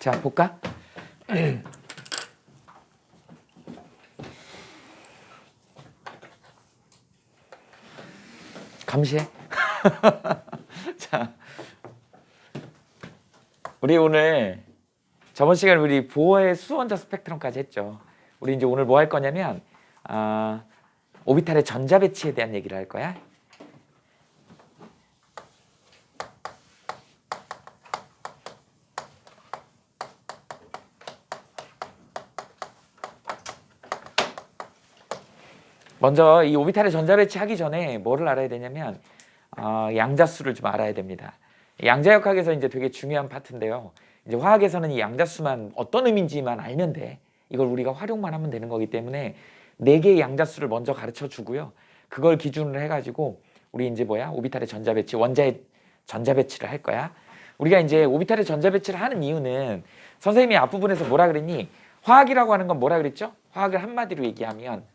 자, 볼까? 감시해. 자, 우리 오늘 저번 시간에 우리 보어의 수원자 스펙트럼까지 했죠. 우리 이제 오늘 뭐 할 거냐면 오비탈의 전자 배치에 대한 얘기를 할 거야. 먼저 이 오비탈의 전자 배치하기 전에 뭐를 알아야 되냐면 양자수를 좀 알아야 됩니다. 양자역학에서 이제 되게 중요한 파트인데요. 이제 화학에서는 이 양자수만 어떤 의미인지만 알면 돼. 이걸 우리가 활용만 하면 되는 거기 때문에 4개의 양자수를 먼저 가르쳐 주고요. 그걸 기준으로 해가지고 우리 이제 오비탈의 전자 배치, 원자의 전자 배치를 할 거야. 우리가 이제 오비탈의 전자 배치를 하는 이유는 선생님이 앞부분에서 뭐라 그랬니? 화학이라고 하는 건 뭐라 그랬죠? 화학을 한마디로 얘기하면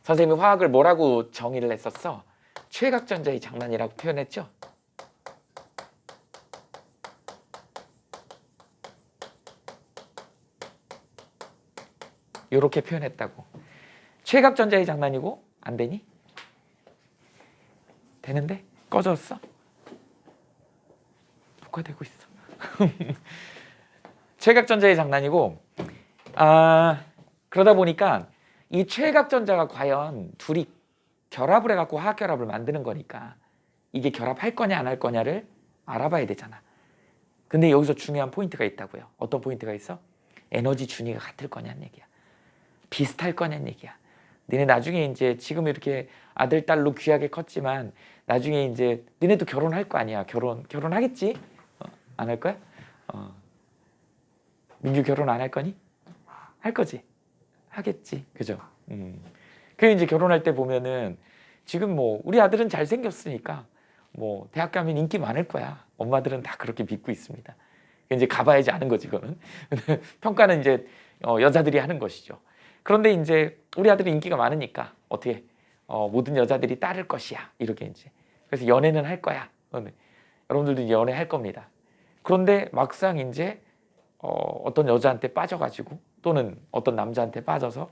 선생님이 화학을 뭐라고 정의를 했었어? 최각전자의 장난이라고 표현했죠? 이렇게 표현했다고. 최각전자의 장난이고 안 되니? 되는데? 꺼졌어? 녹화되고 있어. 최각전자의 장난이고 그러다 보니까 이 최각전자가 과연 둘이 결합을 해갖고 화학결합을 만드는 거니까 이게 결합할 거냐 안 할 거냐를 알아봐야 되잖아. 근데 여기서 중요한 포인트가 있다고요. 어떤 포인트가 있어? 에너지 준위가 같을 거냐는 얘기야. 비슷할 거냐는 얘기야. 너네 나중에 이제 지금 이렇게 아들, 딸로 귀하게 컸지만 나중에 이제 너네도 결혼할 거 아니야. 결혼하겠지? 안 할 거야? 민규 결혼 안 할 거니? 할 거지? 하겠지. 그죠? 그 이제 결혼할 때 보면은 지금 우리 아들은 잘생겼으니까 대학 가면 인기 많을 거야. 엄마들은 다 그렇게 믿고 있습니다. 이제 가봐야지 아는 거지, 그거는. 평가는 이제 여자들이 하는 것이죠. 그런데 이제 우리 아들이 인기가 많으니까 어떻게 모든 여자들이 따를 것이야. 이렇게 이제. 그래서 연애는 할 거야. 여러분들도 이제 연애할 겁니다. 그런데 막상 이제 어떤 여자한테 빠져가지고 또는 어떤 남자한테 빠져서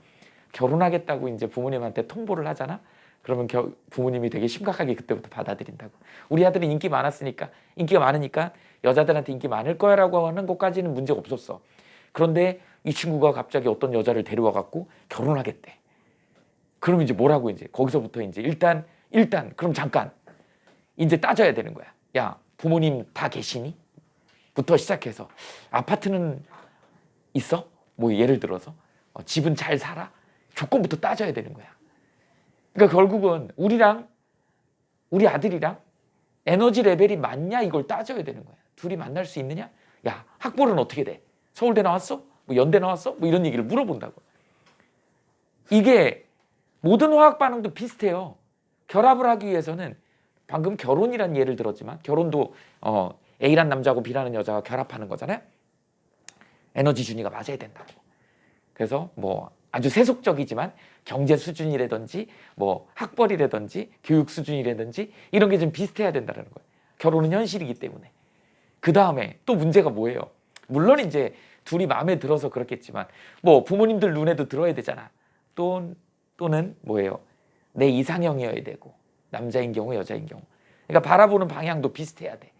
결혼하겠다고 이제 부모님한테 통보를 하잖아. 그러면 부모님이 되게 심각하게 그때부터 받아들인다고. 우리 아들은 인기가 많으니까 여자들한테 인기 많을 거야라고 하는 것까지는 문제가 없었어. 그런데 이 친구가 갑자기 어떤 여자를 데려와 갖고 결혼하겠대. 그럼 이제 뭐라고 이제 거기서부터 이제 일단 그럼 잠깐 이제 따져야 되는 거야. 야, 부모님 다 계시니? 부터 시작해서 아파트는 있어? 예를 들어서 집은 잘 살아? 조건부터 따져야 되는 거야. 그러니까 결국은 우리 아들이랑 에너지 레벨이 맞냐 이걸 따져야 되는 거야. 둘이 만날 수 있느냐? 야, 학벌은 어떻게 돼? 서울대 나왔어? 연대 나왔어? 이런 얘기를 물어본다고. 이게 모든 화학 반응도 비슷해요. 결합을 하기 위해서는 방금 결혼이란 예를 들었지만 결혼도 A란 남자하고 B라는 여자가 결합하는 거잖아요. 에너지 준위가 맞아야 된다고. 그래서 아주 세속적이지만 경제 수준이라든지 학벌이라든지 교육 수준이라든지 이런 게 좀 비슷해야 된다는 거예요. 결혼은 현실이기 때문에. 그 다음에 또 문제가 뭐예요? 물론 이제 둘이 마음에 들어서 그렇겠지만 부모님들 눈에도 들어야 되잖아. 또는 내 이상형이어야 되고 남자인 경우 여자인 경우. 그러니까 바라보는 방향도 비슷해야 돼.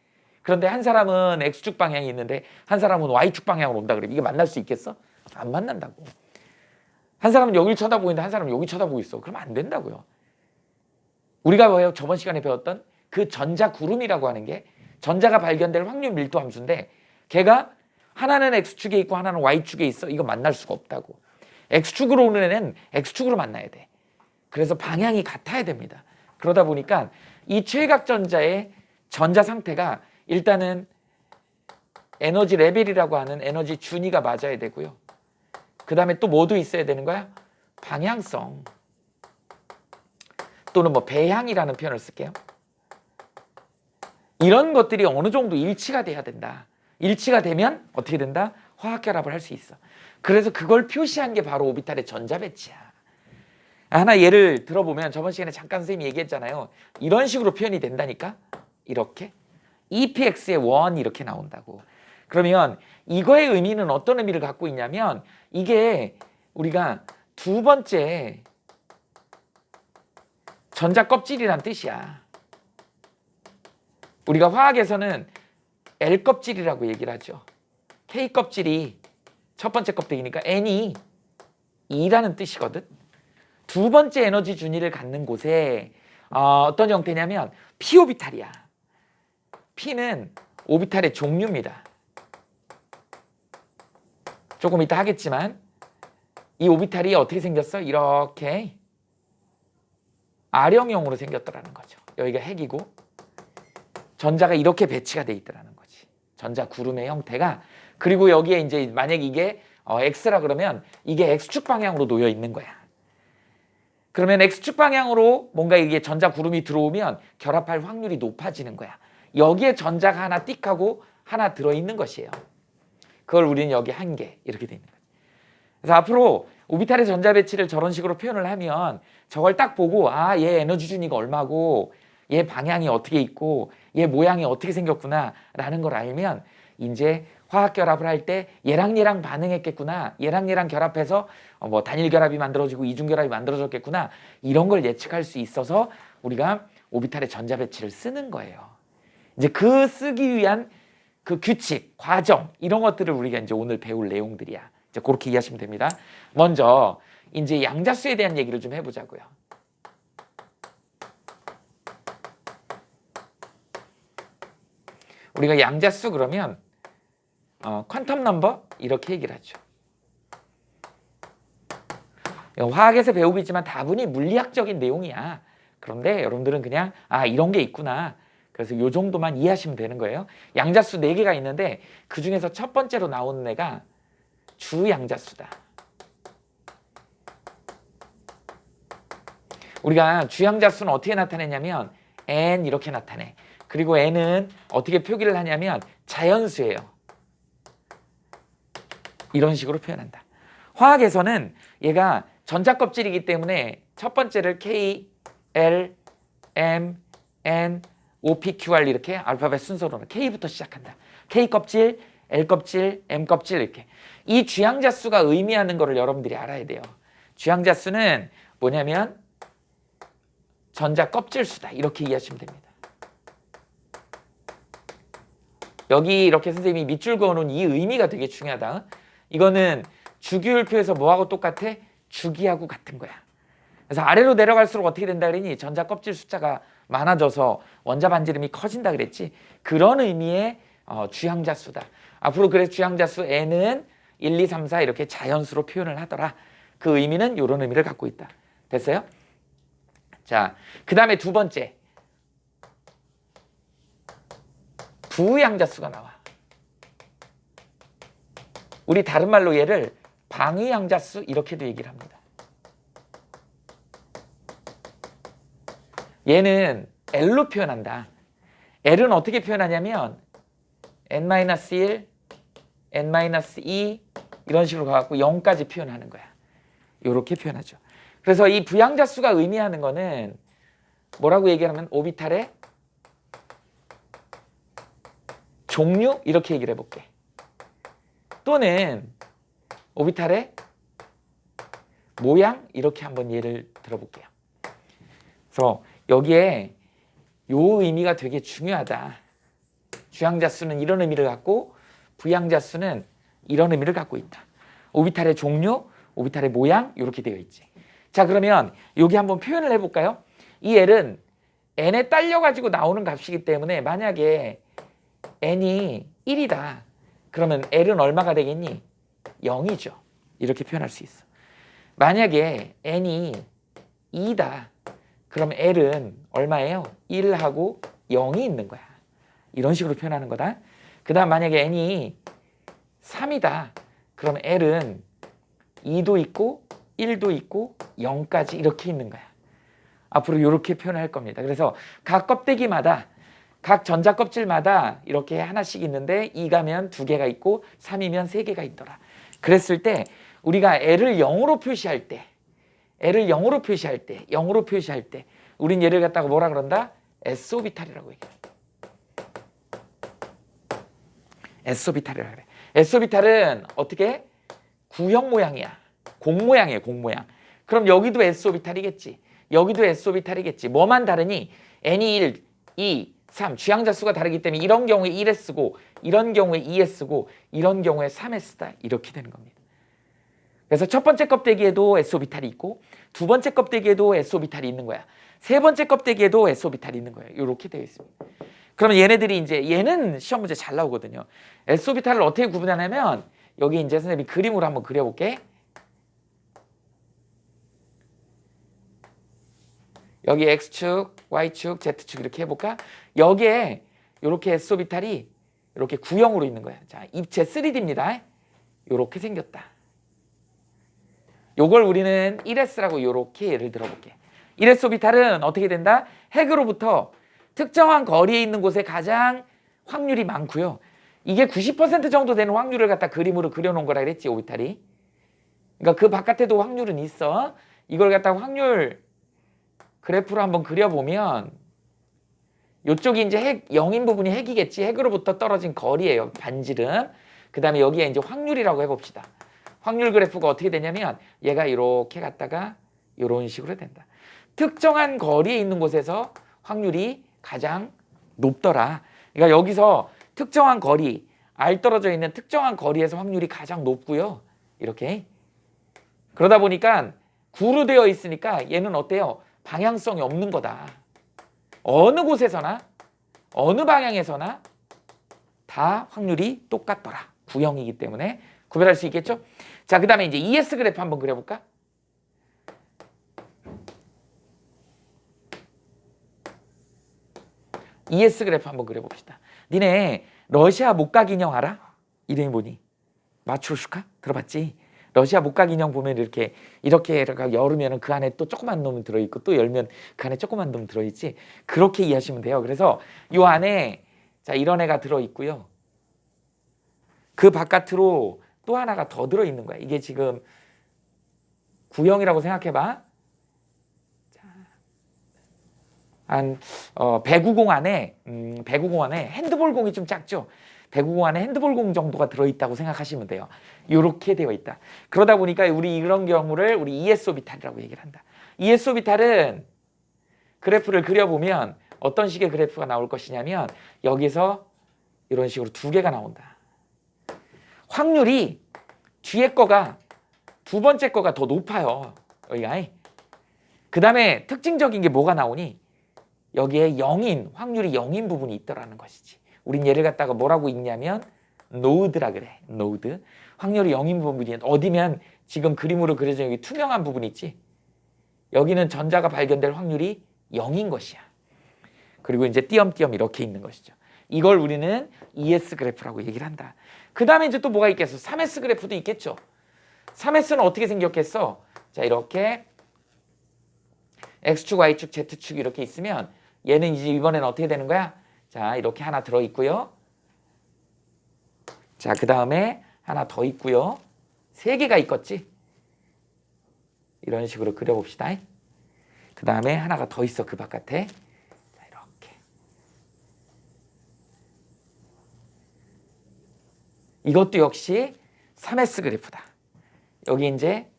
그런데 한 사람은 X축 방향이 있는데 한 사람은 Y축 방향으로 온다 그러면 이게 만날 수 있겠어? 안 만난다고. 한 사람은 여기를 쳐다보고 있는데 한 사람은 여기 쳐다보고 있어. 그러면 안 된다고요. 우리가 저번 시간에 배웠던 그 전자구름이라고 하는 게 전자가 발견될 확률 밀도 함수인데 걔가 하나는 X축에 있고 하나는 Y축에 있어. 이거 만날 수가 없다고. X축으로 오는 애는 X축으로 만나야 돼. 그래서 방향이 같아야 됩니다. 그러다 보니까 이 최각전자의 전자 상태가 일단은 에너지 레벨이라고 하는 에너지 준위가 맞아야 되고요. 그 다음에 또 뭐도 있어야 되는 거야? 방향성 또는 배향이라는 표현을 쓸게요. 이런 것들이 어느 정도 일치가 돼야 된다. 일치가 되면 어떻게 된다? 화학결합을 할 수 있어. 그래서 그걸 표시한 게 바로 오비탈의 전자 배치야. 하나 예를 들어보면 저번 시간에 잠깐 선생님이 얘기했잖아요. 이런 식으로 표현이 된다니까? 이렇게 EPX의 1 이렇게 나온다고. 그러면 이거의 의미는 어떤 의미를 갖고 있냐면 이게 우리가 두 번째 전자 껍질이란 뜻이야. 우리가 화학에서는 L 껍질이라고 얘기를 하죠. K 껍질이 첫 번째 껍데기니까 N이 2라는 뜻이거든. 두 번째 에너지 준위를 갖는 곳에 어떤 형태냐면 p 오비탈이야. p는 오비탈의 종류입니다. 조금 이따 하겠지만 이 오비탈이 어떻게 생겼어? 이렇게 R형으로 생겼더라는 거죠. 여기가 핵이고 전자가 이렇게 배치가 돼 있더라는 거지. 전자 구름의 형태가. 그리고 여기에 이제 만약 이게 X라 그러면 이게 X축 방향으로 놓여 있는 거야. 그러면 X축 방향으로 뭔가 이게 전자 구름이 들어오면 결합할 확률이 높아지는 거야. 여기에 전자가 하나 띡 하고 하나 들어있는 것이에요. 그걸 우리는 여기 한 개 이렇게 돼 있는 거야. 그래서 앞으로 오비탈의 전자 배치를 저런 식으로 표현을 하면 저걸 딱 보고 얘 에너지 준위가 얼마고 얘 방향이 어떻게 있고 얘 모양이 어떻게 생겼구나 라는 걸 알면 이제 화학 결합을 할 때 얘랑 반응했겠구나, 얘랑 결합해서 뭐 단일 결합이 만들어지고 이중 결합이 만들어졌겠구나, 이런 걸 예측할 수 있어서 우리가 오비탈의 전자 배치를 쓰는 거예요. 이제 그 쓰기 위한 그 규칙, 과정, 이런 것들을 우리가 이제 오늘 배울 내용들이야. 이제 그렇게 이해하시면 됩니다. 먼저 이제 양자수에 대한 얘기를 좀 해보자고요. 우리가 양자수 그러면 퀀텀 넘버 이렇게 얘기를 하죠. 화학에서 배우겠지만 다분히 물리학적인 내용이야. 그런데 여러분들은 그냥 이런 게 있구나. 그래서 요 정도만 이해하시면 되는 거예요. 양자수 4개가 있는데 그 중에서 첫 번째로 나오는 애가 주양자수다. 우리가 주양자수는 어떻게 나타내냐면 N 이렇게 나타내. 그리고 N은 어떻게 표기를 하냐면 자연수예요. 이런 식으로 표현한다. 화학에서는 얘가 전자껍질이기 때문에 첫 번째를 K, L, M, N, O, P, Q, R 이렇게 알파벳 순서로는 K부터 시작한다. K 껍질, L 껍질, M 껍질 이렇게. 이 주양자수가 의미하는 거를 여러분들이 알아야 돼요. 주양자수는 뭐냐면 전자 껍질수다. 이렇게 이해하시면 됩니다. 여기 이렇게 선생님이 밑줄 그어놓은 이 의미가 되게 중요하다. 이거는 주기율표에서 뭐하고 똑같아? 주기하고 같은 거야. 그래서 아래로 내려갈수록 어떻게 된다 그랬니? 전자 껍질 숫자가 많아져서 원자 반지름이 커진다 그랬지. 그런 의미의 주양자수다. 앞으로 그래서 주양자수 N은 1, 2, 3, 4 이렇게 자연수로 표현을 하더라. 그 의미는 이런 의미를 갖고 있다. 됐어요? 자, 그 다음에 두 번째. 부양자수가 나와. 우리 다른 말로 얘를 방위양자수 이렇게도 얘기를 합니다. 얘는 L로 표현한다. L은 어떻게 표현하냐면 N-1, N-2 이런 식으로 가갖고 0까지 표현하는 거야. 이렇게 표현하죠. 그래서 이 부양자수가 의미하는 거는 뭐라고 얘기하면 오비탈의 종류 이렇게 얘기를 해볼게. 또는 오비탈의 모양 이렇게 한번 예를 들어볼게요. 그래서 여기에 요 의미가 되게 중요하다. 주양자수는 이런 의미를 갖고 부양자수는 이런 의미를 갖고 있다. 오비탈의 종류, 오비탈의 모양 이렇게 되어 있지. 자, 그러면 여기 한번 표현을 해볼까요? 이 L은 N에 딸려가지고 나오는 값이기 때문에 만약에 N이 1이다. 그러면 L은 얼마가 되겠니? 0이죠. 이렇게 표현할 수 있어. 만약에 N이 2다. 그럼 L은 얼마예요? 1하고 0이 있는 거야. 이런 식으로 표현하는 거다. 그 다음 만약에 N이 3이다. 그럼 L은 2도 있고 1도 있고 0까지 이렇게 있는 거야. 앞으로 이렇게 표현할 겁니다. 그래서 각 껍데기마다 각 전자 껍질마다 이렇게 하나씩 있는데 2가면 2개가 있고 3이면 3개가 있더라. 그랬을 때 우리가 L을 0으로 표시할 때 L을 0으로 표시할 때 우린 얘를 갖다가 뭐라 그런다? S오비탈이라고 얘기해. S오비탈이라 그래. S오비탈은 어떻게? 구형 모양이야. 공 모양이에요. 공 모양. 그럼 여기도 S오비탈이겠지. 여기도 S오비탈이겠지. 뭐만 다르니? n이 1, 2, 3 주양자 수가 다르기 때문에 이런 경우에 1s고 이런 경우에 2s고 이런 경우에 3s다. 이렇게 되는 겁니다. 그래서 첫 번째 껍데기에도 S오비탈이 있고 두 번째 껍데기에도 S오비탈이 있는 거야. 세 번째 껍데기에도 S오비탈이 있는 거예요. 이렇게 되어 있습니다. 그러면 얘네들이 이제 얘는 시험 문제 잘 나오거든요. S오비탈을 어떻게 구분하냐면 여기 이제 선생님이 그림으로 한번 그려볼게. 여기 X축, Y축, Z축 이렇게 해볼까? 여기에 이렇게 S오비탈이 이렇게 구형으로 있는 거야. 자, 입체 3D입니다. 이렇게 생겼다. 요걸 우리는 1S라고 이렇게 예를 들어볼게. 1S 오비탈은 어떻게 된다? 핵으로부터 특정한 거리에 있는 곳에 가장 확률이 많고요. 이게 90% 정도 되는 확률을 갖다 그림으로 그려놓은 거라 그랬지, 오비탈이. 그러니까 그 바깥에도 확률은 있어. 이걸 갖다 확률 그래프로 한번 그려보면 이쪽이 이제 핵 0인 부분이 핵이겠지. 핵으로부터 떨어진 거리예요. 반지름. 그 다음에 여기에 이제 확률이라고 해봅시다. 확률 그래프가 어떻게 되냐면 얘가 이렇게 갔다가 이런 식으로 된다. 특정한 거리에 있는 곳에서 확률이 가장 높더라. 그러니까 여기서 특정한 거리, R 떨어져 있는 특정한 거리에서 확률이 가장 높고요. 이렇게. 그러다 보니까 구로 되어 있으니까 얘는 어때요? 방향성이 없는 거다. 어느 곳에서나 어느 방향에서나 다 확률이 똑같더라. 구형이기 때문에 구별할 수 있겠죠? 자, 그 다음에 이제 ES 그래프 한번 그려볼까? ES 그래프 한번 그려봅시다. 니네 러시아 목각 인형 알아? 이름이 뭐니? 마트로슈카? 들어봤지? 러시아 목각 인형 보면 이렇게 열으면 그 안에 또 조그만 놈이 들어있고 또 열면 그 안에 조그만 놈 들어있지? 그렇게 이해하시면 돼요. 그래서 이 안에 자 이런 애가 들어있고요. 그 바깥으로 또 하나가 더 들어있는 거야. 이게 지금 구형이라고 생각해봐. 한 배구공 안에 핸드볼공이 좀 작죠. 배구공 안에 핸드볼공 정도가 들어있다고 생각하시면 돼요. 이렇게 되어 있다. 그러다 보니까 우리 이런 경우를 우리 ES 오비탈이라고 얘기를 한다. ES 오비탈은 그래프를 그려보면 어떤 식의 그래프가 나올 것이냐면 여기서 이런 식으로 두 개가 나온다. 확률이 뒤에 거가 두 번째 거가 더 높아요. 여기가. 그 다음에 특징적인 게 뭐가 나오니? 여기에 0인, 확률이 0인 부분이 있더라는 것이지. 우린 얘를 갖다가 뭐라고 읽냐면 노드라 그래. 노드. 확률이 0인 부분이 어디면 지금 그림으로 그려져 여기 투명한 부분 있지. 여기는 전자가 발견될 확률이 0인 것이야. 그리고 이제 띄엄띄엄 이렇게 있는 것이죠. 이걸 우리는 ES 그래프라고 얘기를 한다. 그 다음에 이제 또 뭐가 있겠어? 3S 그래프도 있겠죠. 3S는 어떻게 생겼겠어? 자, 이렇게 X축, Y축, Z축 이렇게 있으면 얘는 이제 이번에는 어떻게 되는 거야? 자, 이렇게 하나 들어있고요. 자, 그 다음에 하나 더 있고요. 세 개가 있겠지? 이런 식으로 그려봅시다. 그 다음에 하나가 더 있어, 그 바깥에. 자, 이렇게. 이것도 역시 3S 그래프다. 여기 이제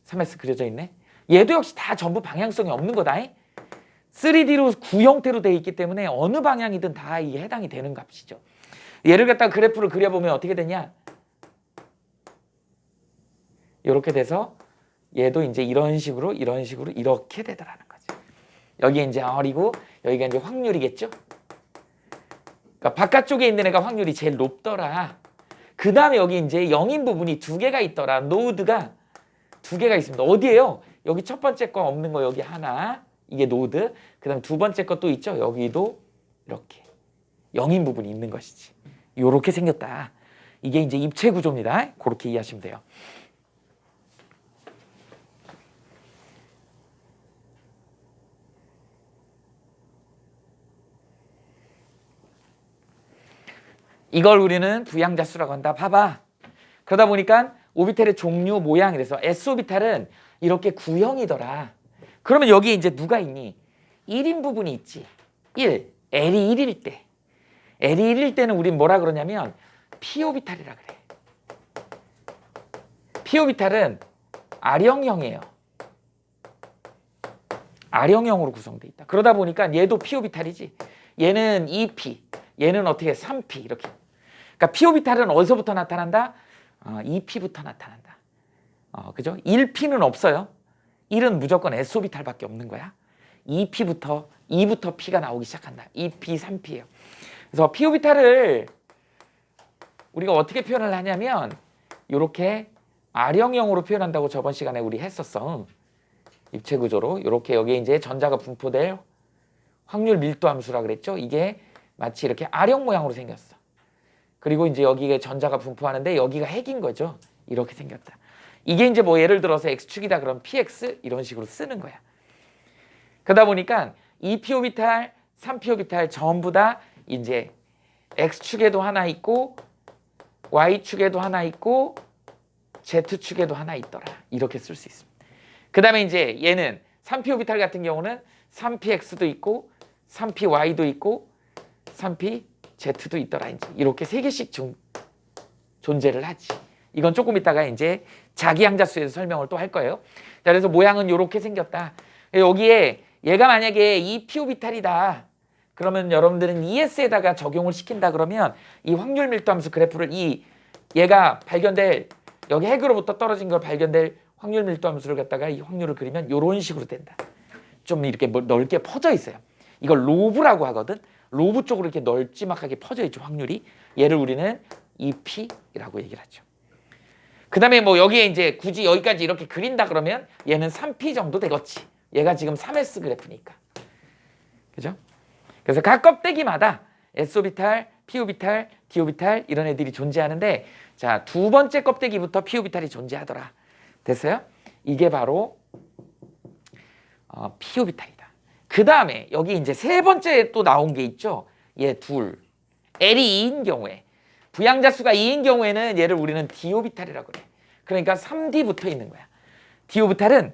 3S 그려져 있네. 얘도 역시 다 전부 방향성이 없는 거다. 3D로 구형태로 되어 있기 때문에 어느 방향이든 다 이게 해당이 되는 값이죠. 얘를 갖다가 그래프를 그려보면 어떻게 되냐? 이렇게 돼서 얘도 이제 이런 식으로 이렇게 되더라는 거죠. 여기 이제 R이고 여기가 이제 확률이겠죠? 그러니까 바깥쪽에 있는 애가 확률이 제일 높더라. 그 다음에 여기 이제 0인 부분이 두 개가 있더라. 노드가 두 개가 있습니다. 어디에요? 여기 첫 번째 거 없는 거 여기 하나. 이게 노드. 그 다음 두 번째 거 또 있죠. 여기도 이렇게 0인 부분이 있는 것이지. 요렇게 생겼다. 이게 이제 입체 구조입니다. 그렇게 이해하시면 돼요. 이걸 우리는 부양자수라고 한다. 봐봐. 그러다 보니까 오비탈의 종류, 모양 이래서 S오비탈은 이렇게 구형이더라. 그러면 여기 이제 누가 있니? 1인 부분이 있지. 1. L이 1일 때. L이 1일 때는 우린 뭐라 그러냐면 p 오비탈이라 그래. p 오비탈은 R형형이에요. R형형으로 구성되어 있다. 그러다 보니까 얘도 p 오비탈이지. 얘는 2p, 얘는 어떻게 3p 이렇게. 그러니까 p 오비탈은 어디서부터 나타난다? 2p부터 나타난다. 그죠? 1p는 없어요. 1은 무조건 s 오비탈밖에 없는 거야. 2p부터 p가 나오기 시작한다. 2p, 3p예요. 그래서 p 오비탈을 우리가 어떻게 표현을 하냐면 이렇게 R형형으로 표현한다고 저번 시간에 우리 했었어. 입체 구조로 이렇게 여기에 이제 전자가 분포될 확률 밀도 함수라 그랬죠. 이게 마치 이렇게 R형 모양으로 생겼어. 그리고 이제 여기에 전자가 분포하는데 여기가 핵인 거죠. 이렇게 생겼다. 이게 이제 뭐 예를 들어서 x축이다 그럼 px 이런 식으로 쓰는 거야. 그러다 보니까 2p 오비탈, 3p 오비탈 전부 다 이제 x축에도 하나 있고 y축에도 하나 있고 z축에도 하나 있더라. 이렇게 쓸 수 있습니다. 그 다음에 이제 얘는 3p 오비탈 같은 경우는 3px도 있고 3py도 있고 3pz도 있더라. 이제 이렇게 세 개씩 존재를 하지. 이건 조금 이따가 이제 자기항자수에서 설명을 또 할 거예요. 자, 그래서 모양은 이렇게 생겼다. 여기에 얘가 만약에 2p 오비탈이다. 그러면 여러분들은 ES에다가 적용을 시킨다 그러면 이 확률 밀도 함수 그래프를 얘가 발견될 여기 핵으로부터 떨어진 걸 발견될 확률 밀도 함수를 갖다가 이 확률을 그리면 이런 식으로 된다. 좀 이렇게 넓게 퍼져 있어요. 이걸 로브라고 하거든. 로브 쪽으로 이렇게 널찍하게 퍼져 있죠, 확률이. 얘를 우리는 2p라고 얘기를 하죠. 그 다음에 뭐 여기에 이제 굳이 여기까지 이렇게 그린다 그러면 얘는 3p 정도 되겠지. 얘가 지금 3s 그래프니까. 그죠? 그래서 각 껍데기마다 s오비탈, p오비탈, d오비탈 이런 애들이 존재하는데 자, 두 번째 껍데기부터 p오비탈이 존재하더라. 됐어요? 이게 바로 p오비탈이다. 그 다음에 여기 이제 세 번째 또 나온 게 있죠. 얘 둘. L이 2인 경우에 부양자수가 2인 경우에는 얘를 우리는 d오비탈이라고 그래. 그러니까 3d 붙어 있는 거야. d오비탈은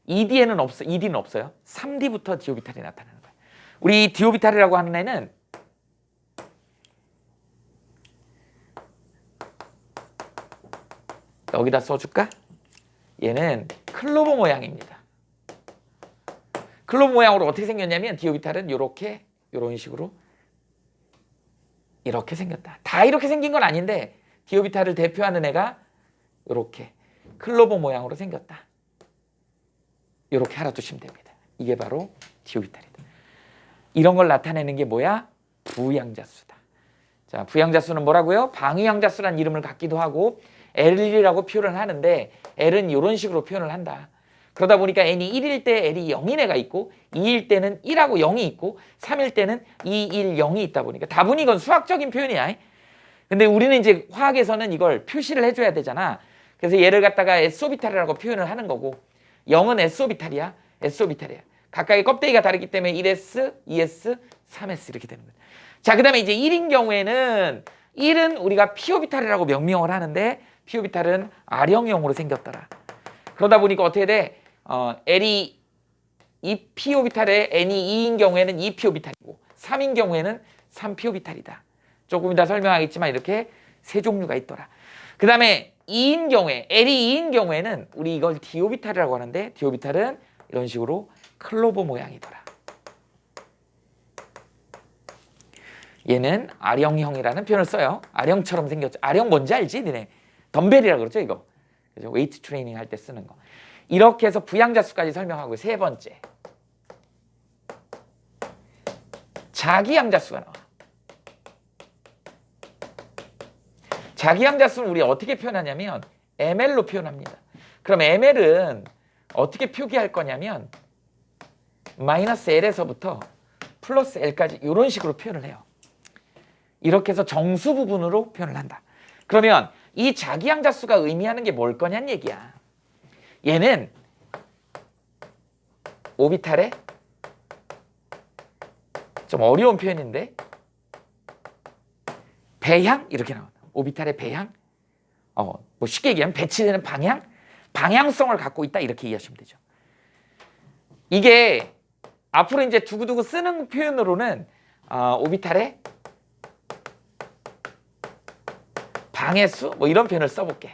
2d에는 없어. 2d는 없어요. 3d부터 d오비탈이 나타나는 거야. 우리 d오비탈이라고 하는 애는 여기다 써줄까? 얘는 클로버 모양입니다. 클로버 모양으로 어떻게 생겼냐면 d오비탈은 이렇게 이런 식으로 이렇게 생겼다. 다 이렇게 생긴 건 아닌데 d오비탈을 대표하는 애가 이렇게 클로버 모양으로 생겼다. 이렇게 알아두시면 됩니다. 이게 바로 d오비탈이다. 이런 걸 나타내는 게 뭐야? 부양자수다. 자, 부양자수는 뭐라고요? 방위양자수라는 이름을 갖기도 하고 L이라고 표현을 하는데 L은 이런 식으로 표현을 한다. 그러다 보니까 n이 1일 때 L이 0인 애가 있고 2일 때는 1하고 0이 있고 3일 때는 2, 1, 0이 있다 보니까 다분히 이건 수학적인 표현이야. 근데 우리는 이제 화학에서는 이걸 표시를 해줘야 되잖아. 그래서 얘를 갖다가 S오비탈이라고 표현을 하는 거고 0은 S오비탈이야. S오비탈이야. 각각의 껍데기가 다르기 때문에 1S, 2S, 3S 이렇게 되는 거야. 자, 그 다음에 이제 1인 경우에는 1은 우리가 P오비탈이라고 명명을 하는데 P오비탈은 R형형으로 생겼더라. 그러다 보니까 어떻게 돼? L이 2P오비탈에 N이 2인 경우에는 2P오비탈이고 3인 경우에는 3P오비탈이다. 조금 이따 설명하겠지만 이렇게 세 종류가 있더라. 그 다음에 2인 경우에 L이 2인 경우에는 우리 이걸 D오비탈이라고 하는데 D오비탈은 이런 식으로 클로버 모양이더라. 얘는 R형형이라는 표현을 써요. R형처럼 생겼죠. R형 뭔지 알지? 니네 덤벨이라고 그러죠, 이거. 그죠? 웨이트 트레이닝 할 때 쓰는 거. 이렇게 해서 부양자수까지 설명하고 세 번째. 자기양자수가 나와. 자기양자수는 우리 어떻게 표현하냐면 ML로 표현합니다. 그럼 ML은 어떻게 표기할 거냐면 마이너스 L에서부터 플러스 L까지 이런 식으로 표현을 해요. 이렇게 해서 정수 부분으로 표현을 한다. 그러면 이 자기양자수가 의미하는 게 뭘 거냐는 얘기야. 얘는 오비탈의 좀 어려운 표현인데 배향 이렇게 나온다. 오비탈의 배향, 뭐 쉽게 얘기하면 배치되는 방향, 방향성을 갖고 있다 이렇게 이해하시면 되죠. 이게 앞으로 이제 두고두고 쓰는 표현으로는 오비탈의 방의 수? 뭐 이런 표현을 써볼게.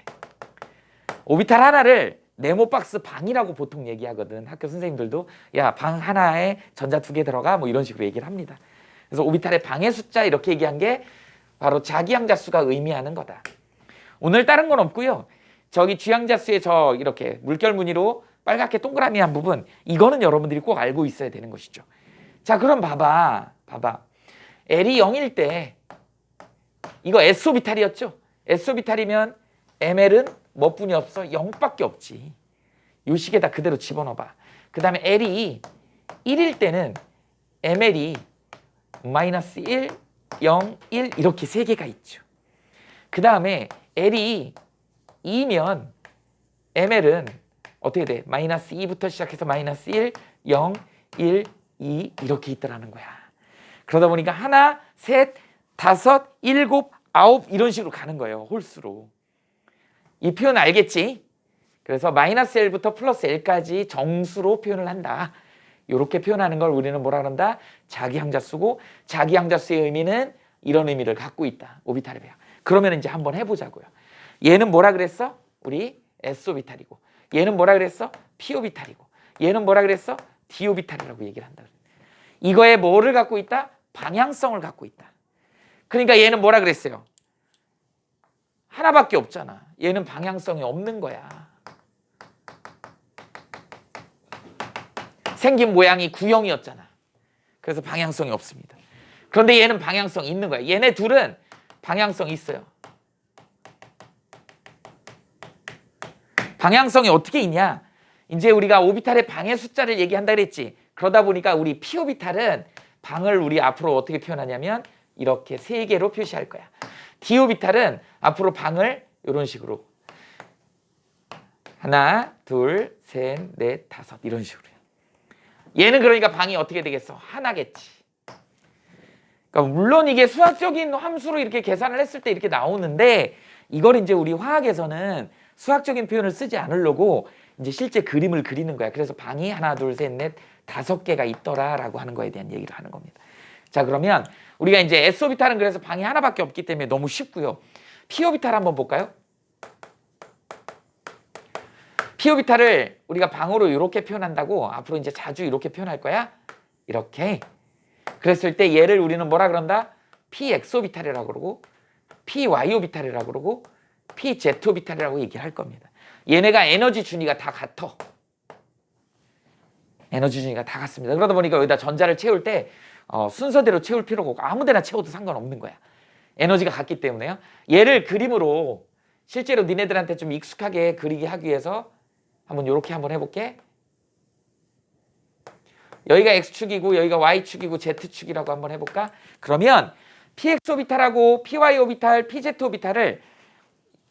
오비탈 하나를 네모박스 방이라고 보통 얘기하거든. 학교 선생님들도 야, 방 하나에 전자 2개 들어가 뭐 이런 식으로 얘기를 합니다. 그래서 오비탈의 방의 숫자 이렇게 얘기한 게 바로 자기항자수가 의미하는 거다. 오늘 다른 건 없고요. 저기 주항자수의 저 이렇게 물결 무늬로 빨갛게 동그라미 한 부분, 이거는 여러분들이 꼭 알고 있어야 되는 것이죠. 자, 그럼 봐봐. L이 0일 때 이거 S오비탈이었죠. S오비탈이면 ML은 몇 분이 없어? 0밖에 없지. 요 식에다 그대로 집어넣어봐. 그 다음에 L이 1일 때는 ML이 마이너스 1, 0, 1 이렇게 3개가 있죠. 그 다음에 L이 2면 ML은 어떻게 돼? 마이너스 2부터 시작해서 마이너스 1, 0, 1, 2 이렇게 있더라는 거야. 그러다 보니까 하나, 셋, 다섯, 일곱, 아홉 이런 식으로 가는 거예요. 홀수로. 이 표현 알겠지? 그래서 마이너스 L부터 플러스 L까지 정수로 표현을 한다. 이렇게 표현하는 걸 우리는 뭐라 그런다? 자기항자수고, 자기항자수의 의미는 이런 의미를 갖고 있다. 오비탈의 배양. 그러면 이제 한번 해보자고요. 얘는 뭐라 그랬어? 우리 S오비탈이고, 얘는 뭐라 그랬어? P오비탈이고, 얘는 뭐라 그랬어? D오비탈이라고 얘기를 한다. 이거에 뭐를 갖고 있다? 방향성을 갖고 있다. 그러니까 얘는 뭐라 그랬어요? 하나밖에 없잖아. 얘는 방향성이 없는 거야. 생긴 모양이 구형이었잖아. 그래서 방향성이 없습니다. 그런데 얘는 방향성이 있는 거야. 얘네 둘은 방향성이 있어요. 방향성이 어떻게 있냐? 이제 우리가 오비탈의 방의 숫자를 얘기한다 그랬지. 그러다 보니까 우리 P오비탈은 방을 우리 앞으로 어떻게 표현하냐면 이렇게 3개로 표시할 거야. D오비탈은 앞으로 방을 이런 식으로 하나, 둘, 셋, 넷, 다섯 이런 식으로. 얘는 그러니까 방이 어떻게 되겠어? 하나겠지. 그러니까 물론 이게 수학적인 함수로 이렇게 계산을 했을 때 이렇게 나오는데 이걸 이제 우리 화학에서는 수학적인 표현을 쓰지 않으려고 이제 실제 그림을 그리는 거야. 그래서 방이 하나, 둘, 셋, 넷, 5개가 있더라라고 하는 거에 대한 얘기를 하는 겁니다. 자, 그러면 우리가 이제 S오비탈은 그래서 방이 하나밖에 없기 때문에 너무 쉽고요. P오비탈 한번 볼까요? P오비탈을 우리가 방으로 이렇게 표현한다고 앞으로 이제 자주 이렇게 표현할 거야. 이렇게. 그랬을 때 얘를 우리는 뭐라 그런다? PX오비탈이라고 그러고 PY오비탈이라고 그러고 PZ오비탈이라고 얘기를 할 겁니다. 얘네가 에너지 준위가 다 같아. 에너지 준위가 다 같습니다. 그러다 보니까 여기다 전자를 채울 때 순서대로 채울 필요가 없고 아무데나 채워도 상관없는 거야. 에너지가 같기 때문에요. 얘를 그림으로 실제로 니네들한테 좀 익숙하게 그리게 하기 위해서 한번 이렇게 한번 해볼게. 여기가 X축이고 여기가 Y축이고 Z축이라고 한번 해볼까? 그러면 PX오비탈하고 PY오비탈, PZ오비탈을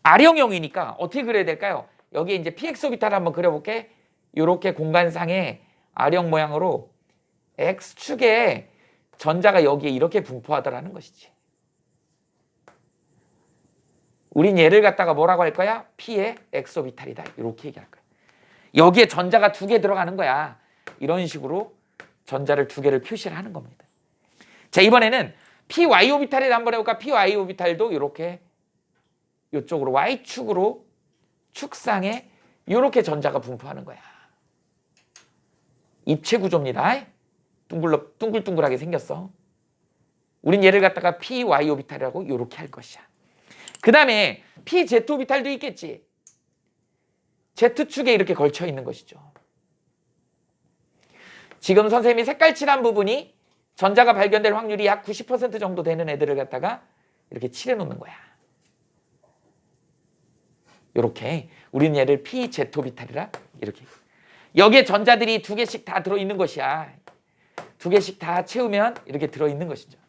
R형형이니까 어떻게 그려야 될까요? 여기에 이제 PX오비탈을 한번 그려볼게. 이렇게 공간상에 R형 모양으로 X축에 전자가 여기에 이렇게 분포하더라는 것이지. 우린 얘를 갖다가 뭐라고 할 거야? P의 X오비탈이다. 이렇게 얘기할 거야. 여기에 전자가 2개 들어가는 거야. 이런 식으로 전자를 2개를 표시를 하는 겁니다. 자, 이번에는 PY오비탈을 한번 해볼까? PY오비탈도 이렇게 이쪽으로 Y축으로 축상에 이렇게 전자가 분포하는 거야. 입체 구조입니다. 둥글둥글하게 생겼어. 우린 얘를 갖다가 PY오비탈이라고 이렇게 할 것이야. 그 다음에 PZ오비탈도 있겠지. Z축에 이렇게 걸쳐 있는 것이죠. 지금 선생님이 색깔 칠한 부분이 전자가 발견될 확률이 약 90% 정도 되는 애들을 갖다가 이렇게 칠해 놓는 거야. 이렇게 우리는 얘를 PZ오비탈이라 이렇게. 여기에 전자들이 2개씩 다 들어있는 것이야. 2개씩 다 채우면 이렇게 들어있는 것이죠.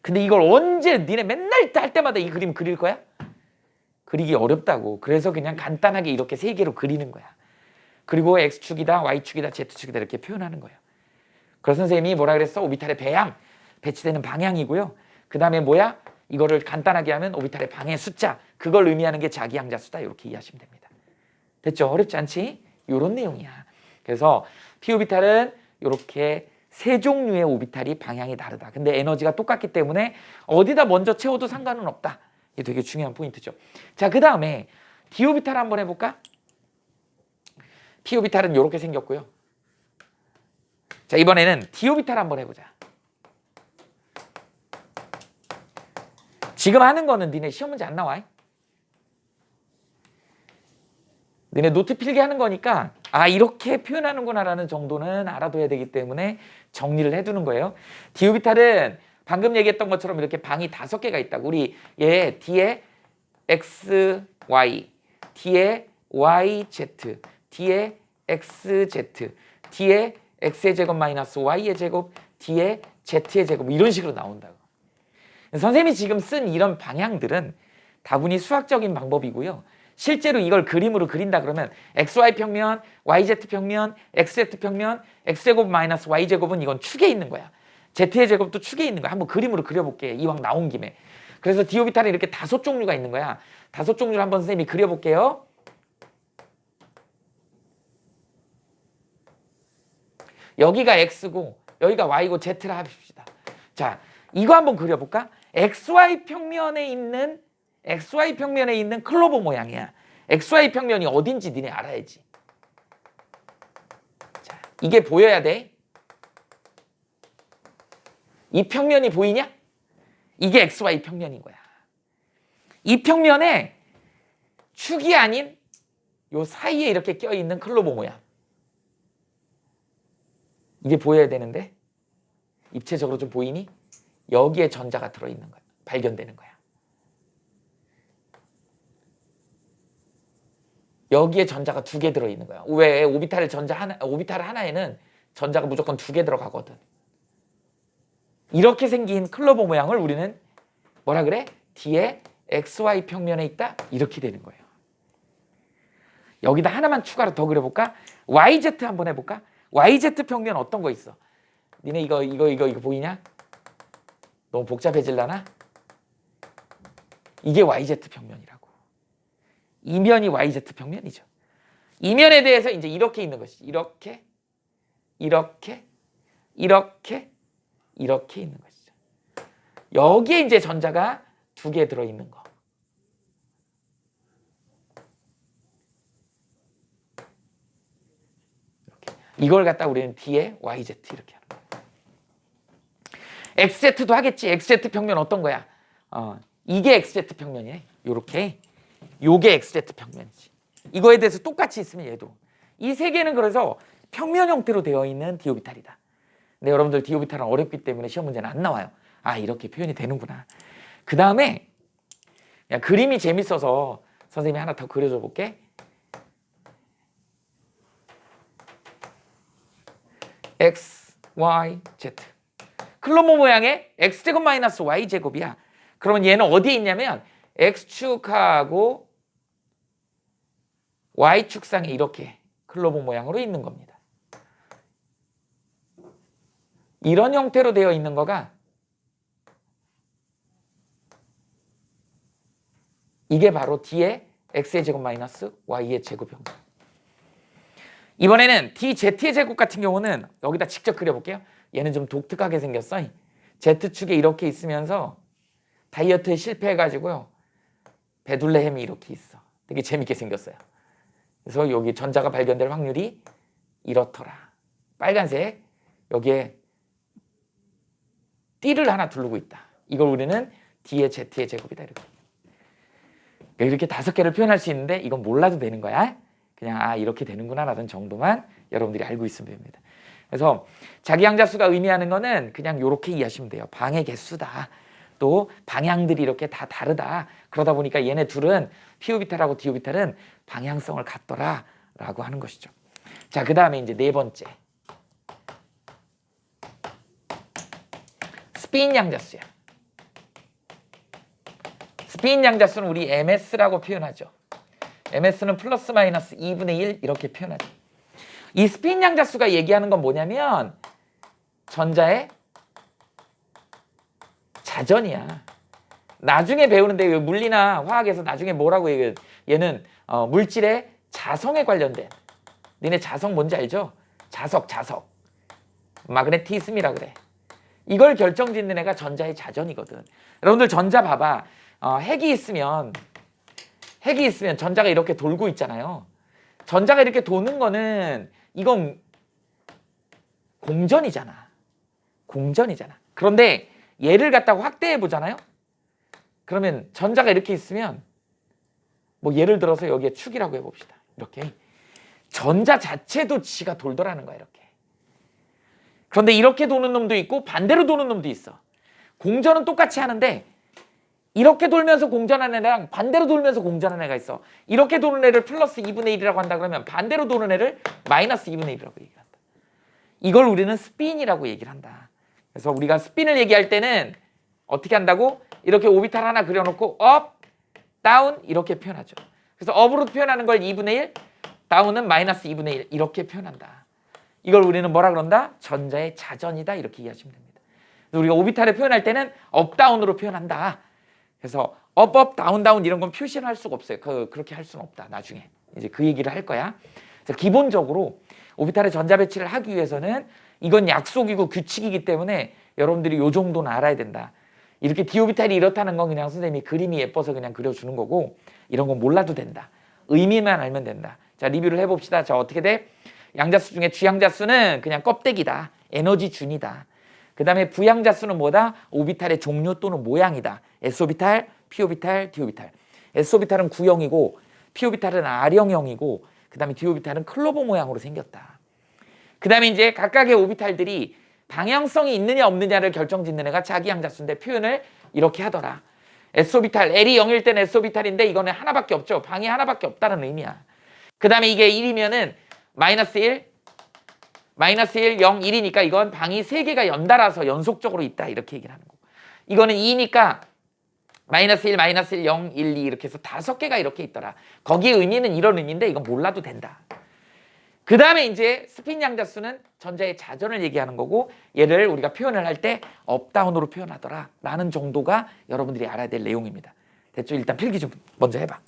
근데 이걸 언제 니네 맨날 할 때마다 이 그림 그릴 거야? 그리기 어렵다고. 그래서 그냥 간단하게 이렇게 3개로 그리는 거야. 그리고 X축이다, Y축이다, Z축이다 이렇게 표현하는 거예요. 그래서 선생님이 뭐라 그랬어? 오비탈의 배양, 배치되는 방향이고요. 그 다음에 뭐야? 이거를 간단하게 하면 오비탈의 방의 숫자, 그걸 의미하는 게 자기항자수다. 이렇게 이해하시면 됩니다. 됐죠? 어렵지 않지? 이런 내용이야. 그래서 P오비탈은 이렇게 3종류의 오비탈이 방향이 다르다. 근데 에너지가 똑같기 때문에 어디다 먼저 채워도 상관은 없다. 이게 되게 중요한 포인트죠. 자, 그 다음에 디오비탈 한번 해볼까? 디오비탈은 이렇게 생겼고요. 자, 이번에는 디오비탈 한번 해보자. 지금 하는 거는 니네 시험 문제 안 나와. 니네 노트 필기 하는 거니까 아 이렇게 표현하는구나라는 정도는 알아둬야 되기 때문에 정리를 해두는 거예요. 디오비탈은 방금 얘기했던 것처럼 이렇게 방이 5개가 있다고. 우리 얘 D에 X, Y, D에 Y, Z, D에 X, Z, D에 X의 제곱 마이너스 Y의 제곱, D에 Z의 제곱 이런 식으로 나온다고. 선생님이 지금 쓴 이런 방향들은 다분히 수학적인 방법이고요. 실제로 이걸 그림으로 그린다 그러면 XY 평면, YZ 평면, XZ 평면, X제곱 마이너스 Y제곱은 이건 축에 있는 거야. Z의 제곱도 축에 있는 거야. 한번 그림으로 그려볼게. 이왕 나온 김에. 그래서 디오비탈은 이렇게 5종류가 있는 거야. 5종류를 한번 선생님이 그려볼게요. 여기가 X고 여기가 Y고 Z라 합시다. 자, 이거 한번 그려볼까? XY 평면에 있는 클로버 모양이야. XY 평면이 어딘지 니네 알아야지. 자, 이게 보여야 돼. 이 평면이 보이냐? 이게 XY 평면인 거야. 이 평면에 축이 아닌 요 사이에 이렇게 껴있는 클로버 모양. 이게 보여야 되는데 입체적으로 좀 보이니? 여기에 전자가 들어있는 거야. 발견되는 거야. 여기에 전자가 2개 들어있는 거야. 왜? 오비탈 하나에는 전자가 무조건 2개 들어가거든. 이렇게 생긴 클로버 모양을 우리는 뭐라 그래? D에 XY 평면에 있다? 이렇게 되는 거예요. 여기다 하나만 추가로 더 그려볼까? YZ 한번 해볼까? YZ 평면 어떤 거 있어? 니네 이거 보이냐? 너무 복잡해질라나? 이게 YZ 평면이라고. 이면이 YZ 평면이죠. 이면에 대해서 이제 이렇게 있는 것이 이렇게 있는 것이죠. 여기에 이제 전자가 2개 들어있는 거. 이렇게. 이걸 갖다 우리는 D에 YZ 이렇게 하는 거예요. XZ도 하겠지. XZ 평면 어떤 거야? 이게 XZ 평면이에요. 요렇게. 요게 XZ 평면이지. 이거에 대해서 똑같이 있으면 얘도. 이 3개는 그래서 평면 형태로 되어 있는 디오비탈이다. 근데 여러분들 디오비탈은 어렵기 때문에 시험 문제는 안 나와요. 아 이렇게 표현이 되는구나. 그 다음에 그림이 재밌어서 선생님이 하나 더 그려줘 볼게. X, Y, Z. 클로버 모양의 X제곱 마이너스 Y제곱이야. 그러면 얘는 어디에 있냐면 X축하고 Y축상에 이렇게 클로버 모양으로 있는 겁니다. 이런 형태로 되어 있는 거가 이게 바로 D의 X의 제곱 마이너스 Y의 제곱입니다. 이번에는 DZ의 제곱 같은 경우는 여기다 직접 그려볼게요. 얘는 좀 독특하게 생겼어. Z축에 이렇게 있으면서 다이어트에 실패해가지고요. 베둘레헴이 이렇게 있어. 되게 재밌게 생겼어요. 그래서 여기 전자가 발견될 확률이 이렇더라. 빨간색 여기에 띠를 하나 두르고 있다. 이걸 우리는 D의 Z의 제곱이다. 이렇게 5개를 표현할 수 있는데 이건 몰라도 되는 거야. 그냥 이렇게 되는구나 라는 정도만 여러분들이 알고 있으면 됩니다. 그래서 자기 항자수가 의미하는 거는 그냥 이렇게 이해하시면 돼요. 방의 개수다. 또 방향들이 이렇게 다 다르다. 그러다 보니까 얘네 둘은 피오비탈하고 디오비탈은 방향성을 갖더라 라고 하는 것이죠. 자, 그 다음에 이제 4번째. 스피인 양자수야. 스피인 양자수는 우리 MS라고 표현하죠. MS는 플러스 마이너스 2분의 1 이렇게 표현하죠. 이 스피인 양자수가 얘기하는 건 뭐냐면 전자의 자전이야. 나중에 배우는데 물리나 화학에서 나중에 뭐라고 얘기해? 얘는 물질의 자성에 관련된. 니네 자성 뭔지 알죠? 자석. 마그네티즘이라 그래. 이걸 결정짓는 애가 전자의 자전이거든. 여러분들 전자 봐봐. 핵이 있으면 전자가 이렇게 돌고 있잖아요. 전자가 이렇게 도는 거는 이건 공전이잖아. 그런데 얘를 갖다가 확대해 보잖아요. 그러면 전자가 이렇게 있으면 뭐 예를 들어서 여기에 축이라고 해봅시다. 이렇게 전자 자체도 지가 돌더라는 거야. 이렇게. 그런데 이렇게 도는 놈도 있고 반대로 도는 놈도 있어. 공전은 똑같이 하는데 이렇게 돌면서 공전하는 애랑 반대로 돌면서 공전하는 애가 있어. 이렇게 도는 애를 플러스 2분의 1이라고 한다 그러면 반대로 도는 애를 마이너스 2분의 1이라고 얘기한다. 이걸 우리는 스핀이라고 얘기를 한다. 그래서 우리가 스핀을 얘기할 때는 어떻게 한다고? 이렇게 오비탈 하나 그려놓고 업, 다운 이렇게 표현하죠. 그래서 업으로 표현하는 걸 2분의 1, 다운은 마이너스 2분의 1 이렇게 표현한다. 이걸 우리는 뭐라 그런다? 전자의 자전이다 이렇게 이해하시면 됩니다. 그래서 우리가 오비탈을 표현할 때는 업, 다운으로 표현한다. 그래서 업, 다운 이런 건 표시를 할 수가 없어요. 그렇게 할 수는 없다. 나중에 이제 그 얘기를 할 거야. 그래서 기본적으로 오비탈의 전자 배치를 하기 위해서는 이건 약속이고 규칙이기 때문에 여러분들이 요 정도는 알아야 된다. 이렇게 디오비탈이 이렇다는 건 그냥 선생님이 그림이 예뻐서 그냥 그려주는 거고 이런 건 몰라도 된다. 의미만 알면 된다. 자, 리뷰를 해봅시다. 자, 어떻게 돼? 양자수 중에 주양자수는 그냥 껍데기다. 에너지 준이다. 그 다음에 부양자수는 뭐다? 오비탈의 종류 또는 모양이다. S오비탈, P오비탈, D오비탈. S오비탈은 구형이고 P오비탈은 R형형이고 그 다음에 D오비탈은 클로버 모양으로 생겼다. 그 다음에 이제 각각의 오비탈들이 방향성이 있느냐 없느냐를 결정짓는 애가 자기양자수인데 표현을 이렇게 하더라. S오비탈, L이 0일 때는 S오비탈인데 이거는 하나밖에 없죠. 방이 하나밖에 없다는 의미야. 그 다음에 이게 1이면은 마이너스 1, 0, 1이니까 이건 방이 3개가 연달아서 연속적으로 있다. 이렇게 얘기를 하는 거고. 이거는 2니까 마이너스 1, 0, 1, 2 이렇게 해서 5개가 이렇게 있더라. 거기에 의미는 이런 의미인데 이건 몰라도 된다. 그 다음에 이제 스핀 양자수는 전자의 자전을 얘기하는 거고 얘를 우리가 표현을 할 때 업다운으로 표현하더라 라는 정도가 여러분들이 알아야 될 내용입니다. 됐죠? 일단 필기 좀 먼저 해봐.